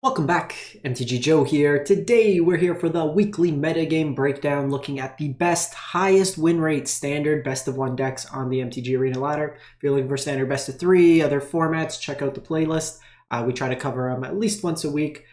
Welcome back, MTG Joe here. Today we're here for the weekly metagame breakdown looking at the best, highest win rate standard best of one decks on the MTG Arena ladder. If you're looking for standard best of three, other formats, check out the playlist. We try to cover them at least once a week,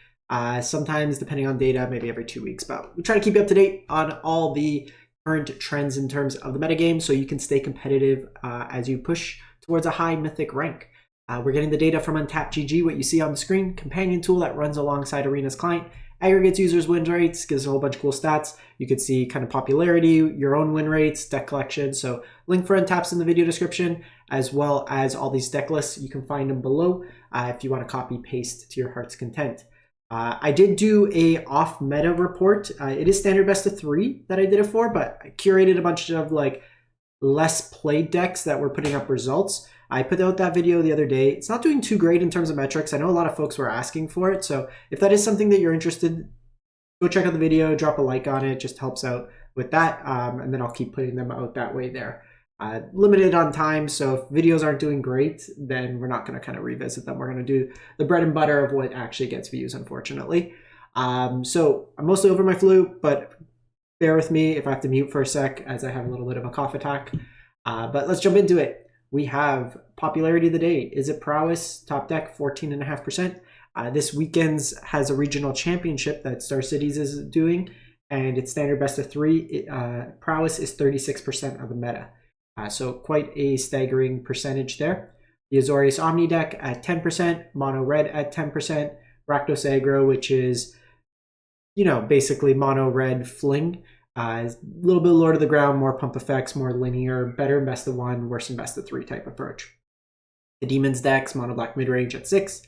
sometimes depending on data, maybe every 2 weeks, but we try to keep you up to date on all the current trends in terms of the metagame so you can stay competitive as you push towards a high mythic rank. We're getting the data from UntapedGG, what you see on the screen, companion tool that runs alongside Arena's client, aggregates users' win rates, gives a whole bunch of cool stats. You could see kind of popularity, your own win rates, deck collection. So link for Untap's in the video description, as well as all these deck lists. You can find them below if you want to copy paste to your heart's content. I did do a off meta report. It is standard best of three that I did it for, but I curated a bunch of like less played decks that were putting up results. I put out that video the other day. It's not doing too great in terms of metrics. I know a lot of folks were asking for it. So if that is something that you're interested, go check out the video, drop a like on it. It just helps out with that. And then I'll keep putting them out that way there. Limited on time. So if videos aren't doing great, then we're not going to kind of revisit them. We're going to do the bread and butter of what actually gets views, unfortunately. So I'm mostly over my flu, but bear with me if I have to mute for a sec as I have a little bit of a cough attack. But let's jump into it. We have popularity of the day. Izzet Prowess, top deck, 14.5%. This weekend's has a regional championship that Star Cities is doing, and it's standard best of three. Prowess is 36% of the meta. So quite a staggering percentage there. The Azorius Omni deck at 10%, Mono Red at 10%, Rakdos Aggro, which is, basically Mono Red Fling. A little bit lower to the ground, more pump effects, more linear, better in best of one, worse in best of three type approach. The Demons decks, Mono Black Midrange at 6.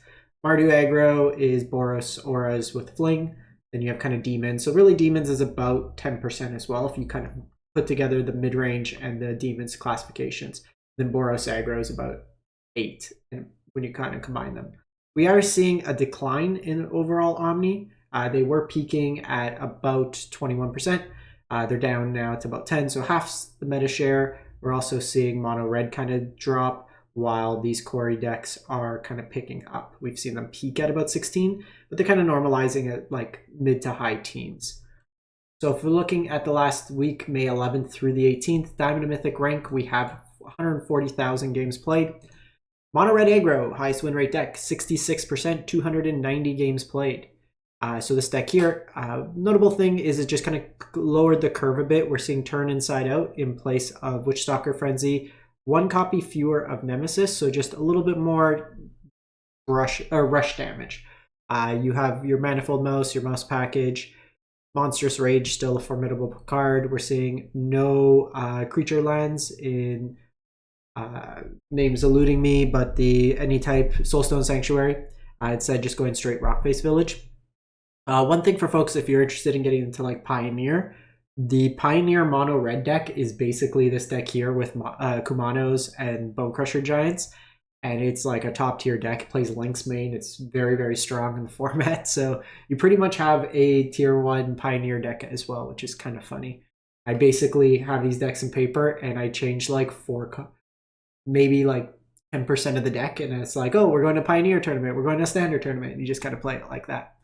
Mardu Aggro is Boros Auras with Fling. Then you have kind of Demons. So really Demons is about 10% as well if you kind of put together the midrange and the Demons classifications. Then Boros Aggro is about 8 when you kind of combine them. We are seeing a decline in overall Omni. They were peaking at about 21%. They're down now to about 10, so half the meta share. We're also seeing Mono Red kind of drop while these Quarry decks are kind of picking up. We've seen them peak at about 16, but they're kind of normalizing at like mid to high teens. So if we're looking at the last week, May 11th through the 18th, Diamond and Mythic rank, we have 140,000 games played. Mono Red Aggro, highest win rate deck, 66%, 290 games played. So this deck here, notable thing is it just kind of lowered the curve a bit. We're seeing turn inside out in place of Witchstalker Frenzy. One copy fewer of Nemesis, so just a little bit more rush damage. You have your Manifold Mouse, your Mouse Package, Monstrous Rage, still a formidable card. We're seeing no creature lands in names eluding me, but the any type Soulstone Sanctuary. Instead, just going straight Rockface Village. One thing for folks, if you're interested in getting into like Pioneer, the Pioneer Mono Red deck is basically this deck here with Kumanos and Bonecrusher Giants. And it's like a top tier deck. It plays Lynx main. It's very, very strong in the format. So you pretty much have a tier 1 Pioneer deck as well, which is kind of funny. I basically have these decks in paper and I change like maybe like 10% of the deck. And it's like, oh, we're going to Pioneer tournament. We're going to Standard tournament. And you just kind of play it like that.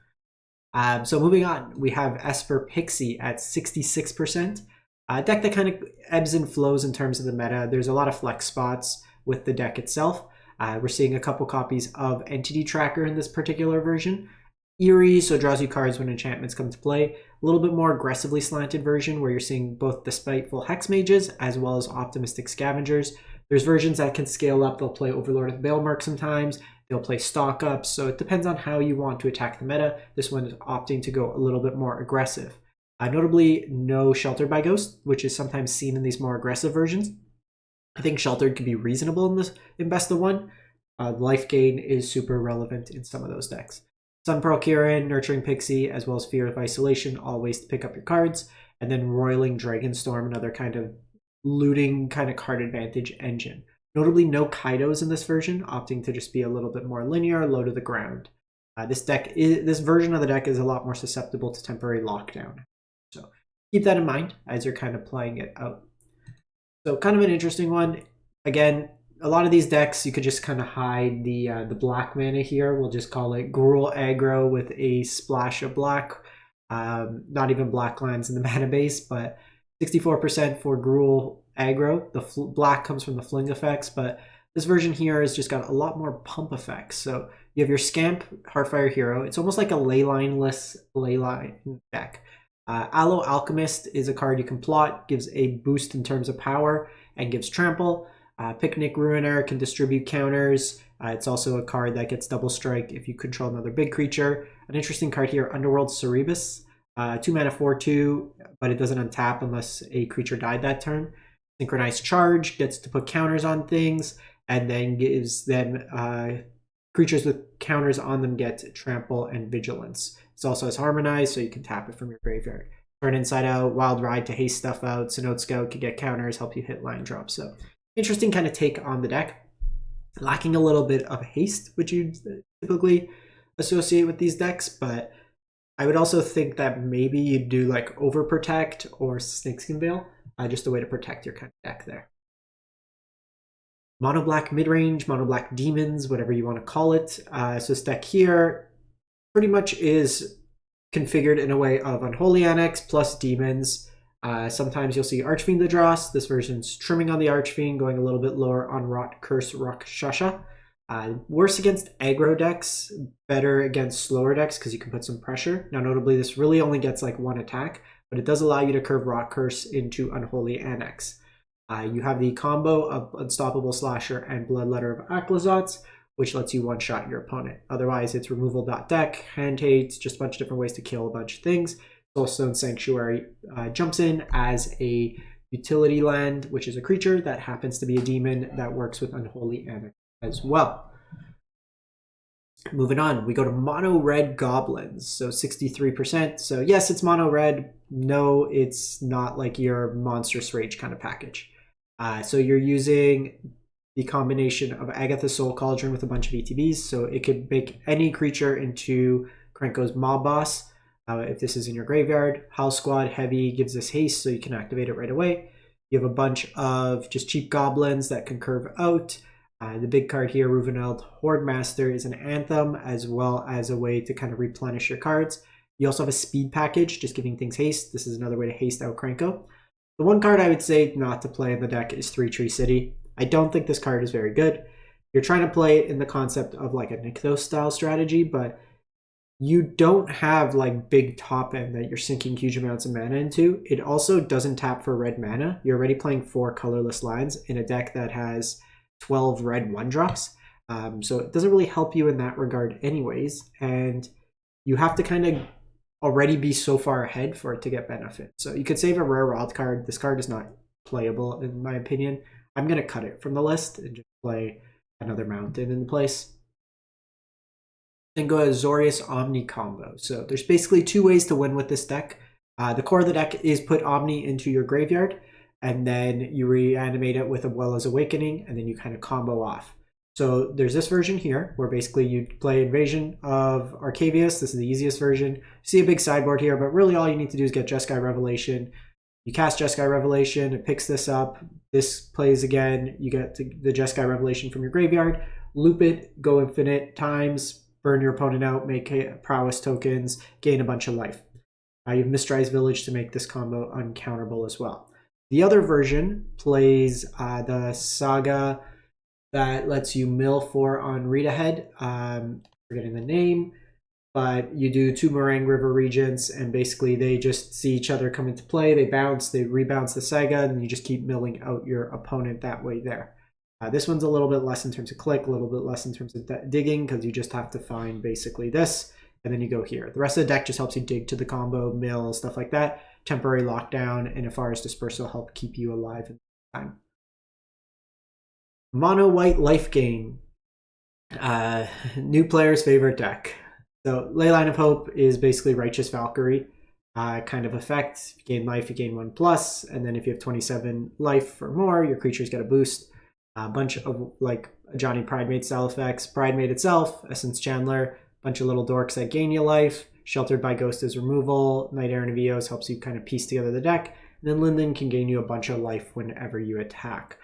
So moving on, we have Esper Pixie at 66%. A deck that kind of ebbs and flows in terms of the meta. There's a lot of flex spots with the deck itself. We're seeing a couple copies of Entity Tracker in this particular version. Eerie, so draws you cards when enchantments come to play. A little bit more aggressively slanted version where you're seeing both the Spiteful Hex Mages as well as Optimistic Scavengers. There's versions that can scale up. They'll play Overlord of the Baelmerk sometimes. They'll play stock ups, so it depends on how you want to attack the meta. This one is opting to go a little bit more aggressive. Notably, no Sheltered by Ghost, which is sometimes seen in these more aggressive versions. I think Sheltered can be reasonable in best of one. Lifegain is super relevant in some of those decks. Sunpearl Kirin, Nurturing Pixie, as well as Fear of Isolation, all ways to pick up your cards. And then Roiling Dragonstorm, another kind of looting kind of card advantage engine. Notably, no Kaidos in this version, opting to just be a little bit more linear, low to the ground. This version of the deck is a lot more susceptible to temporary lockdown. So keep that in mind as you're kind of playing it out. So kind of an interesting one. Again, a lot of these decks, you could just kind of hide the black mana here. We'll just call it Gruul Aggro with a splash of black. Not even black lands in the mana base, but 64% for Gruul Aggro. The black comes from the fling effects, but this version here has just got a lot more pump effects. So you have your Scamp Heartfire Hero. It's almost like a leyline-less leyline deck. Aloe Alchemist is a card you can plot, gives a boost in terms of power, and gives trample. Picnic Ruiner can distribute counters. It's also a card that gets double strike if you control another big creature. An interesting card here, Underworld Cerebus. 2 mana 4/2, but it doesn't untap unless a creature died that turn. Synchronized Charge gets to put counters on things, and then gives them creatures with counters on them get trample and vigilance. It also has Harmonize, so you can tap it from your graveyard. Turn Inside Out, Wild Ride to haste stuff out. Sinnoh Scout can get counters, help you hit line drops. So interesting kind of take on the deck. Lacking a little bit of haste, which you typically associate with these decks, but I would also think that maybe you'd do like Overprotect or Snakeskin Veil, just a way to protect your kind of deck there. Mono Black Midrange, Mono Black Demons, whatever you want to call it. So this deck here pretty much is configured in a way of Unholy Annex plus Demons. Sometimes you'll see Archfiend Ladros. This version's trimming on the Archfiend, going a little bit lower on Rot Curse Rakshasha. Worse against aggro decks, better against slower decks because you can put some pressure. Now notably, this really only gets like 1 attack, but it does allow you to curve Rot Curse into Unholy Annex. You have the combo of Unstoppable Slasher and Bloodletter of Akhlazotz, which lets you one-shot your opponent. Otherwise, it's removal.deck, hand hates, just a bunch of different ways to kill a bunch of things. Soulstone Sanctuary jumps in as a utility land, which is a creature that happens to be a demon that works with Unholy Annex as well. Moving on, we go to Mono Red Goblins, so 63%. So yes, it's Mono Red. No, it's not like your Monstrous Rage kind of package. So you're using the combination of Agatha Soul Cauldron with a bunch of ETBs, so it could make any creature into Krenko's Mob Boss. If this is in your graveyard, House Squad Heavy gives this haste, so you can activate it right away. You have a bunch of just cheap goblins that can curve out. The big card here, Ruveneld Horde Master, is an anthem as well as a way to kind of replenish your cards. You also have a speed package, just giving things haste. This is another way to haste out Krenko. The one card I would say not to play in the deck is 3 Tree City. I don't think this card is very good. You're trying to play it in the concept of like a Nykthos style strategy, but you don't have like big top end that you're sinking huge amounts of mana into. It also doesn't tap for red mana. You're already playing 4 colorless lands in a deck that has 12 red 1-drops. So it doesn't really help you in that regard anyways. And you have to kind of already be so far ahead for it to get benefit. So you could save a rare wild card. This card is not playable in my opinion. I'm going to cut it from the list and just play another mountain in place. Then go Azorius Omni combo. So there's basically 2 ways to win with this deck. The core of the deck is put Omni into your graveyard, and then you reanimate it with Abuela's Awakening, and then you kind of combo off. So there's this version here, where basically you play Invasion of Arcavius. This is the easiest version. You see a big sideboard here, but really all you need to do is get Jeskai Revelation. You cast Jeskai Revelation, it picks this up. This plays again. You get the Jeskai Revelation from your graveyard. Loop it, go infinite times, burn your opponent out, make prowess tokens, gain a bunch of life. You have Mistrais Village to make this combo uncounterable as well. The other version plays the Saga that lets you mill 4 on Read Ahead. Forgetting the name, but you do 2 Meringue River Regents, and basically they just see each other come into play. They bounce, they rebounce the Saga, and you just keep milling out your opponent that way there. This one's a little bit less in terms of click, a little bit less in terms of digging, because you just have to find basically this, and then you go here. The rest of the deck just helps you dig to the combo, mill, stuff like that. Temporary lockdown, and Nefari's Dispersal help keep you alive in time. Mono White Lifegain. New player's favorite deck. So Leyline of Hope is basically Righteous Valkyrie kind of effect. If you gain life, you gain 1+, and then if you have 27 life or more, your creatures get a boost. A bunch of like Johnny Pridemate style effects. Pridemate itself, Essence Chandler, bunch of little dorks that gain you life. Sheltered by Ghost is removal. Knight Errant of Eos helps you kind of piece together the deck. And then Linden can gain you a bunch of life whenever you attack.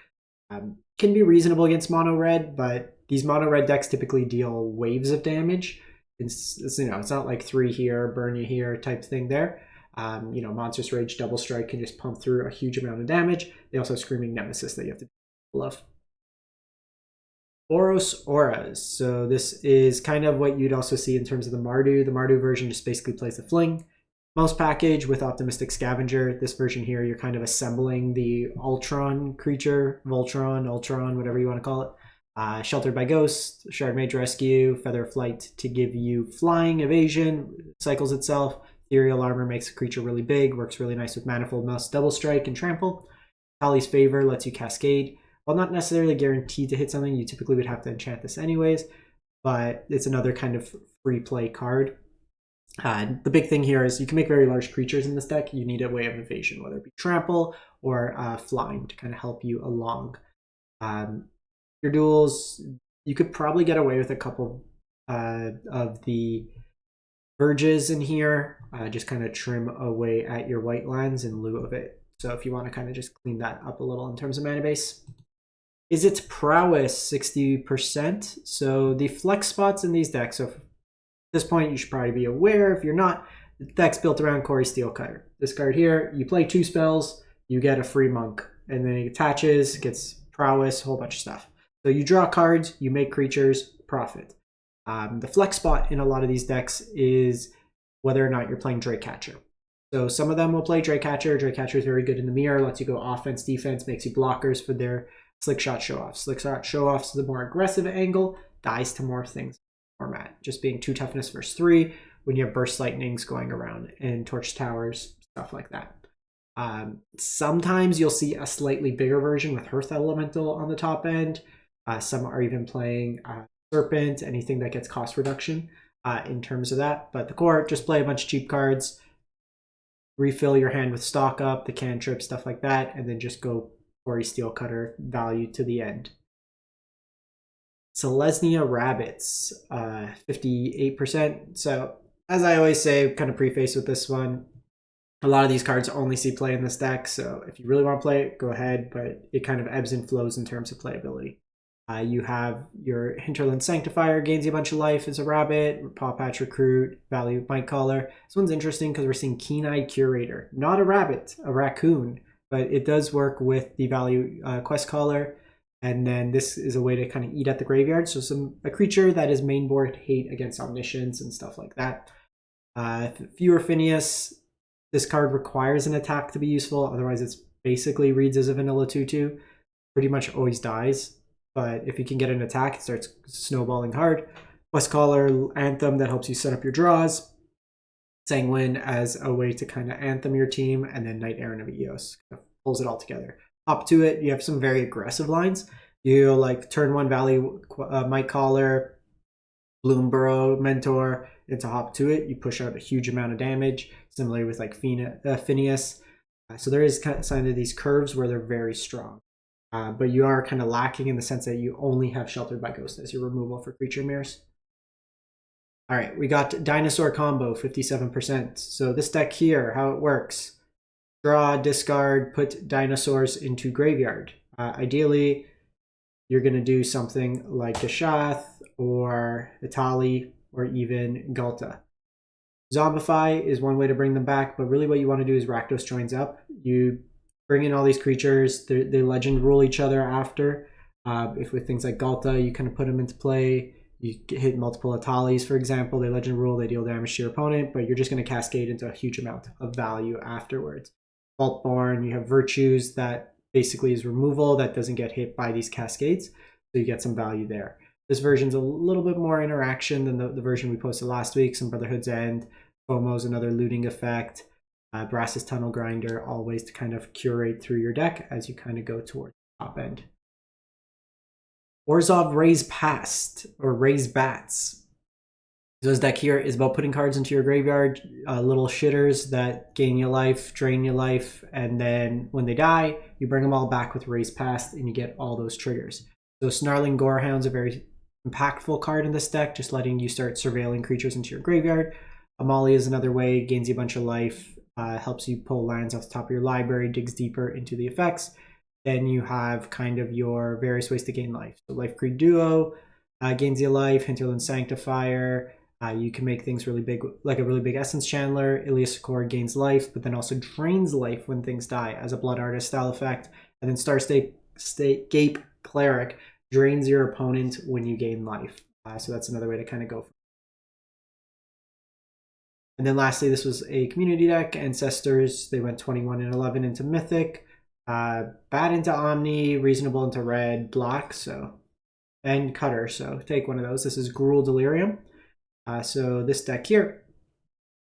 Can be reasonable against mono red, but these mono red decks typically deal waves of damage. It's not like 3 here, burn you here type thing there. Monstrous Rage, Double Strike can just pump through a huge amount of damage. They also have Screaming Nemesis that you have to love. Boros Auras. So this is kind of what you'd also see in terms of the Mardu. The Mardu version just basically plays the Fling. Most package with Optimistic Scavenger. This version here, you're kind of assembling the Ultron creature, Voltron, Ultron, whatever you want to call it. Sheltered by Ghost, Shard Mage Rescue, Feather of Flight to give you flying, evasion, cycles itself. Ethereal Armor makes the creature really big, works really nice with Manifold Mouse, Double Strike, and Trample. Tali's Favor lets you cascade. While not necessarily guaranteed to hit something, you typically would have to enchant this anyways, but it's another kind of free play card. The big thing here is you can make very large creatures in this deck. You need a way of evasion, whether it be Trample or flying to kind of help you along. Your duels, you could probably get away with a couple of the Verges in here, just kind of trim away at your white lands in lieu of it. So if you want to kind of just clean that up a little in terms of mana base. Izzet Prowess, 60%. So the flex spots in these decks, so at this point you should probably be aware. If you're not, the deck's built around Corey Steelcutter. This card here, you play 2 spells, you get a free monk, and then it attaches, gets prowess, a whole bunch of stuff. So you draw cards, you make creatures, profit. The flex spot in a lot of these decks is whether or not you're playing Dragecatcher. So some of them will play Dragecatcher. Dragecatcher is very good in the mirror, lets you go offense, defense, makes you blockers for their Slick Shot Show-Offs. Slick Shot Show-Offs is the more aggressive angle, dies to more things in the format. Just being 2 toughness versus 3 when you have Burst Lightnings going around and Torch Towers, stuff like that. Sometimes you'll see a slightly bigger version with Hearth Elemental on the top end. Some are even playing Serpent, anything that gets cost reduction in terms of that. But the core, just play a bunch of cheap cards, refill your hand with Stock Up, the cantrip, stuff like that, and then just go Corey Steelcutter value to the end. Selesnya Rabbits, 58%. So as I always say, kind of preface with this one, a lot of these cards only see play in this deck, so if you really want to play it, go ahead, but it kind of ebbs and flows in terms of playability. You have your Hinterland Sanctifier, gains you a bunch of life as a rabbit, Paw Patch Recruit, Value Might Caller. This one's interesting because we're seeing Keen-Eyed Curator. Not a rabbit, a raccoon, but it does work with the Value Quest Caller. And then this is a way to kind of eat at the graveyard. So a creature that is mainboard hate against Omniscience and stuff like that. Fewer Phineas, this card requires an attack to be useful. Otherwise, it's basically reads as a vanilla 2/2. Pretty much always dies. But if you can get an attack, it starts snowballing hard. Quest Caller, Anthem that helps you set up your draws. Sanguine as a way to kind of anthem your team. And then Knight Errant of Eos kind of pulls it all together. Up to it, you have some very aggressive lines. You like turn 1 Value Might Caller, Bloomburrow Mentor into hop to it. You push out a huge amount of damage. Similarly with like Phineas. So there is kind of these curves where they're very strong. But you are kind of lacking in the sense that you only have Sheltered by Ghost as your removal for creature mirrors. All right, we got Dinosaur Combo, 57%. So this deck here, how it works. Draw, discard, put dinosaurs into graveyard. Ideally, you're going to do something like Gashath or Itali or even Ghalta. Zombify is one way to bring them back, but really what you want to do is Rakdos joins up. You bring in all these creatures, they legend rule each other after. If with things like Ghalta, you kind of put them into play. You hit multiple Italis, for example, they legend rule, they deal damage to your opponent, but you're just going to cascade into a huge amount of value afterwards. Vaultborn, you have Virtues that basically is removal that doesn't get hit by these cascades, so you get some value there. This version's a little bit more interaction than the version we posted last week. Some Brotherhood's End, FOMO's another looting effect, Brass's Tunnel Grinder, all ways to kind of curate through your deck as you kind of go towards the top end. Orzhov Raise Past, or Raise Bats. So this deck here is about putting cards into your graveyard, little shitters that gain you life, drain you life, and then when they die, you bring them all back with Raise Past and you get all those triggers. So Snarling Gorehound's a very impactful card in this deck, just letting you start surveilling creatures into your graveyard. Amalia is another way, gains you a bunch of life, helps you pull lands off the top of your library, digs deeper into the effects. then you have kind of your various ways to gain life. So Life Creed Duo gains you life, Hinterland Sanctifier. You can make things really big, like a really big Essence Chandler. Ilias Accord gains life, but then also drains life when things die as a Blood Artist style effect. And then Starscape Cleric drains your opponent when you gain life. So that's another way to kind of go. And then lastly, this was a community deck. Ancestors, they went 21 and 11 into Mythic. Bad into Omni, reasonable into red, black, and Cutter. So take one of those. This is Gruul Delirium. So this deck here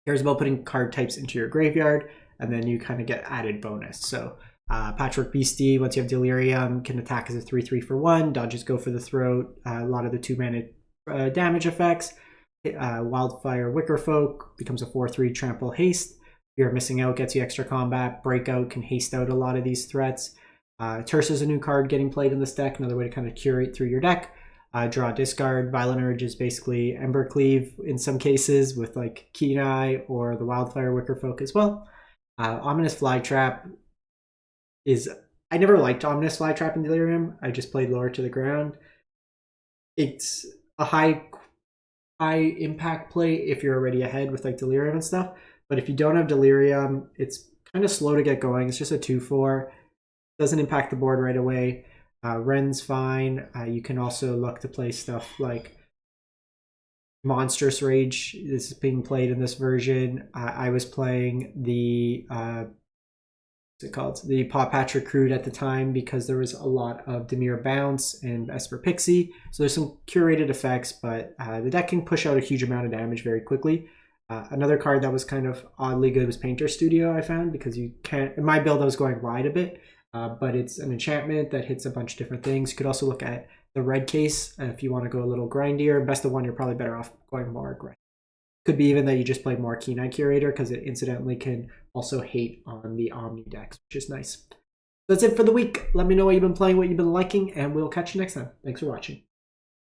cares about putting card types into your graveyard, and then you kind of get added bonus. So Patchwork Beastie, once you have Delirium, can attack as a 3/3 for 1. Dodges go for the throat. A lot of the 2-mana damage effects. Wildfire Wickerfolk becomes a 4/3 trample haste. You're missing out, gets you extra combat. Breakout can haste out a lot of these threats. Terse is a new card getting played in this deck, another way to kind of curate through your deck. Draw, discard. Violent Urge is basically Embercleave in some cases with like Keen Eye or the Wildfire Wickerfolk as well. Ominous Flytrap is... I never liked Ominous Flytrap in Delirium. I just played Lower to the Ground. It's a high impact play if you're already ahead with like Delirium and stuff. But if you don't have Delirium, it's kind of slow to get going. It's just a 2/4. Doesn't impact the board right away. Ren's fine. You can also look to play stuff like Monstrous Rage. This is being played in this version. I was playing the what's it called? The Paw Patrick Crude at the time because there was a lot of Dimir Bounce and Esper Pixie. So there's some curated effects, but the deck can push out a huge amount of damage very quickly. Another card that was kind of oddly good was Painter Studio, I found, because you can't... In my build, I was going wide a bit. But it's an enchantment that hits a bunch of different things. You could also look at the red case if you want to go a little grindier. Best of one, you're probably better off going more aggressive. Could be even that you just play more Keen Eye Curator because it incidentally can also hate on the Omni decks, which is nice. That's it for the week. Let me know what you've been playing, what you've been liking, and we'll catch you next time. Thanks for watching.